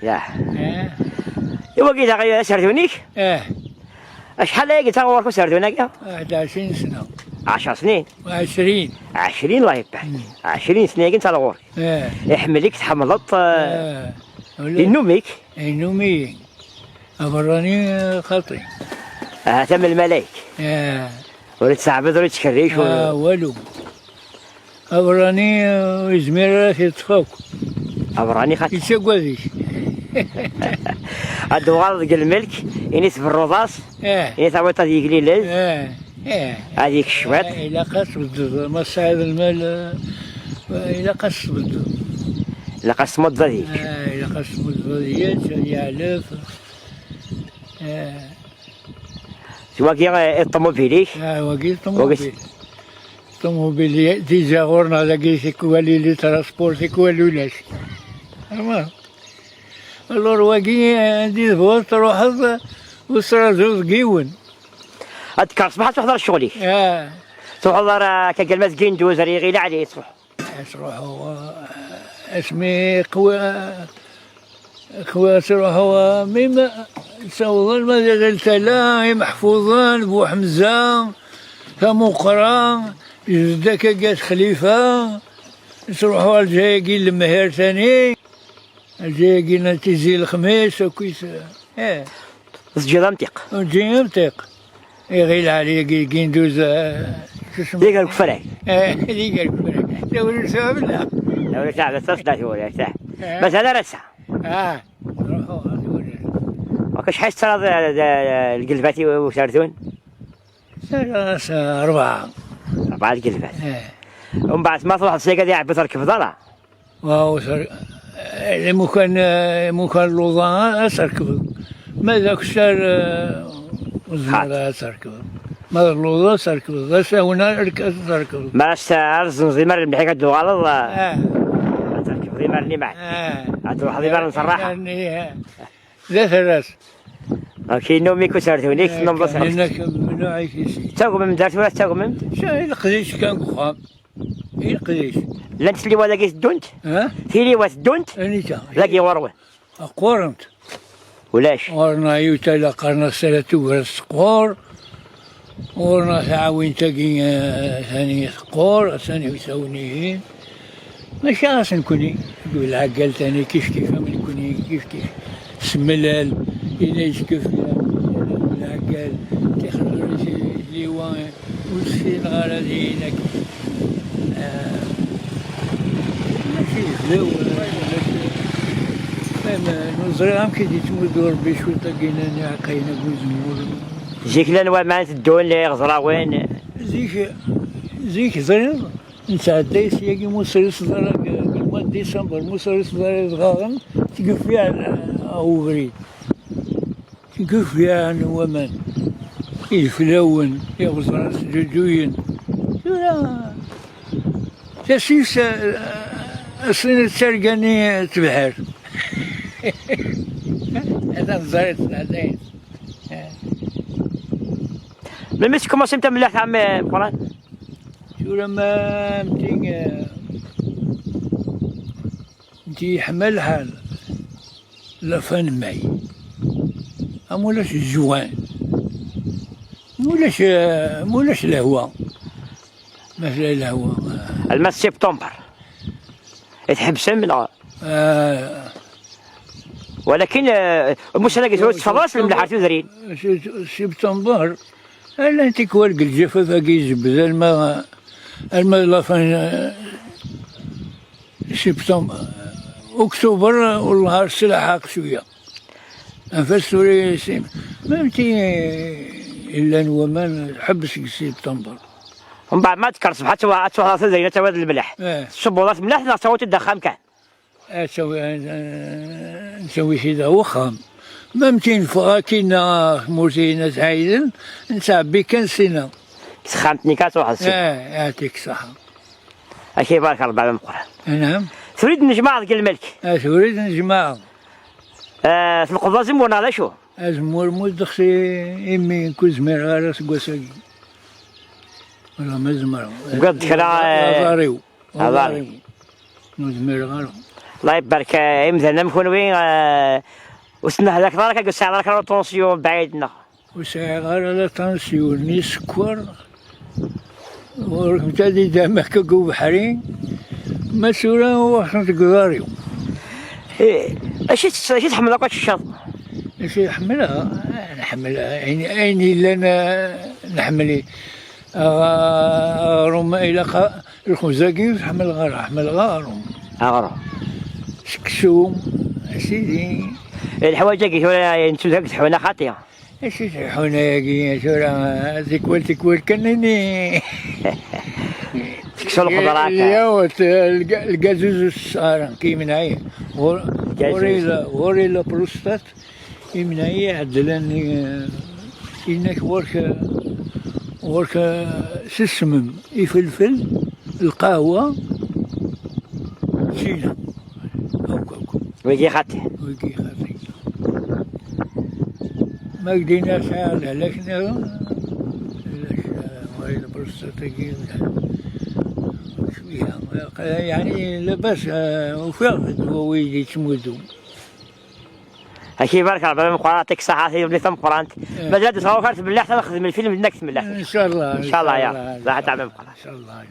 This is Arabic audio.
ياه. إوا كي تاغي سردونيك؟ شحال هي تاغوركو سردوناك؟ 21 سنة. 10 سنين؟ 20. 20 الله يبارك. 20 سنة كنت تاغورك. يحملك تحملط. ينوميك؟ ينومي. أبراني خطي. تم الملايك. ولا تستعبد ولا تكريش والو. أبراني وزمير يتفوق. أبراني خاطر. يتسقوزيش. الدوار ديال الملك ينيس بالرصاص. ينيس عويطة ديك ليلز. هذيك الشوات. إلا قص بالدو ما صعب المال. إلا قص بالدو. إلا قص مضة ديك. إلا قص بالدو ديال يعلف. واقي الطوموبيليك. واقي الطوموبيل. الطوموبيل ديجا غورنا لاقي سيكوالي لي تراسبور سيكوالي ولاش. الور واقي عندي فوز تروح وصرا زوز قيون. هادك صباح تحضر شغليك. تحضر كالماس كيندوز ريغيل عليه تروح. تروح اسمي قوى تروح هو ميم سوى المدى تلا محفوظان بو حمزة مقران جدك قاس خليفة تروحوا الجايقي المهير ثاني الجايقي نتيزي الخميس وكيس سجل امتيق امتيق غير علي كيندوز ديك الكفراك ديك الكفراك دور سبب لا دور ساعة بس تصدق ولا ساعة بس هذا رسع وكاش حيت ترى القلباتي وسردون؟ أربعة القلبات. ومن بعد ما تروح السيقة دي عبد تركب ضرع. واو ممكن اللوضان أسركب. ما ذاك الشهر وزمرة أسركب. ما اللوضان أسركب. بس هنا أركز أسركب. ما أرز زمر اللي حكى دوغالض. أسركب زمر اللي معك. أتروح زمر نصرحها. لا ثلاث. كي نومي كسرتونيك نوم بصر. من عايشي. تاكم من دارت ولا تاكم من؟ شاي القديش كان خام. القديش. لا انت اللي ولا قيس دونت؟ تيلي واس دونت؟ انيتا. لاقي وروه. قورنت. ولاش؟ ورنا يوتا لا قرنا سنة ورس قور. ورنا تعاون تاقي ثاني قور ثاني يساوني. ماشي راس نكوني. يقول عقل ثاني كيف من كوني كيف. سملال إلا يشكف العقال تخرج الليوان والسين غالي هناك ماشي خذاو نوزري عام كي تمدو ربي شو تلقينا عقينا بوزمور جيك لانواع معنات الدول اللي غزراوين زيك زرير نتعدى سياقي موسري صدر المواد ديسمبر موسري صدر صغارن تقف فيها أو بريد تقف فيها نوامان الفلاون يغزر جوجوين شولا تسيس السنة تسرقني تبحر هذا نزارت هذا من مش كوماسي انت ملاح عم قران شو لما انتي حمل حال لفن معي مولاش الجوان مولاش الهواء مثلا الهواء الماس سبتمبر تحبس من ولكن مش انا قلت تفضلش الملاحات وزرين سبتمبر الا انت كوالق الجفاف كيجبد الماء لفن سبتمبر اكتوبر والنهار سلاحق شويه انفسوري سيم فهمتي الا نومان حبس سبتمبر ومن بعد ما تكرس حتى واحد زينه تواد الملح الشبوطات ملح تسوي تدخل كان نسوي هذا وخام ممتين فاكينا موزينا زايدن نسابي كان سنه سخنتني كاتروح السنه يعطيك الصحه اشي بارك الله بعد القران نعم تريد نجمع ذاك الملك تريد نجمع في القضاء زمورنا على شو؟ زمور مدخسي امي كوزمير غارس قوساقي ولا مزمر قد كلا هضاريو نزمير غارو الله يبارك مثلا نكون وين وسنا هذاك دارك قص على راك طونسيون بعيدنا وساعة غير لا تنسيون ني سكر ومتادي دامك كو بحرين مسؤولا وحنا تقداريو اش تحمل لك الشط اش نحملها عيني اللي انا نحملي غاروم الى الخزاقي نحمل غاروم سكسوم سيدي الحوايج كي انتو ذاك تحونا خاطيه اش تحونا يا شورا تكوال كنني تكسو الخضرات ياوت القازوز الصغار كي من هي وريلا بروستات من هي عدلاني إنك ورك سسمم يفلفل القهوة سينا ويجي خاطي ما قدينا ساعة لكن وريلا بروستات شوية يعني لباس وفاقد هو يجي تمودو هكي بارك الله فيك يعطيك الصحة اللي ثم قرانت مازال تصور بالله حتى نخدم الفيلم نكتب بالله ان شاء الله ان شاء الله يا راح تعمل ان شاء الله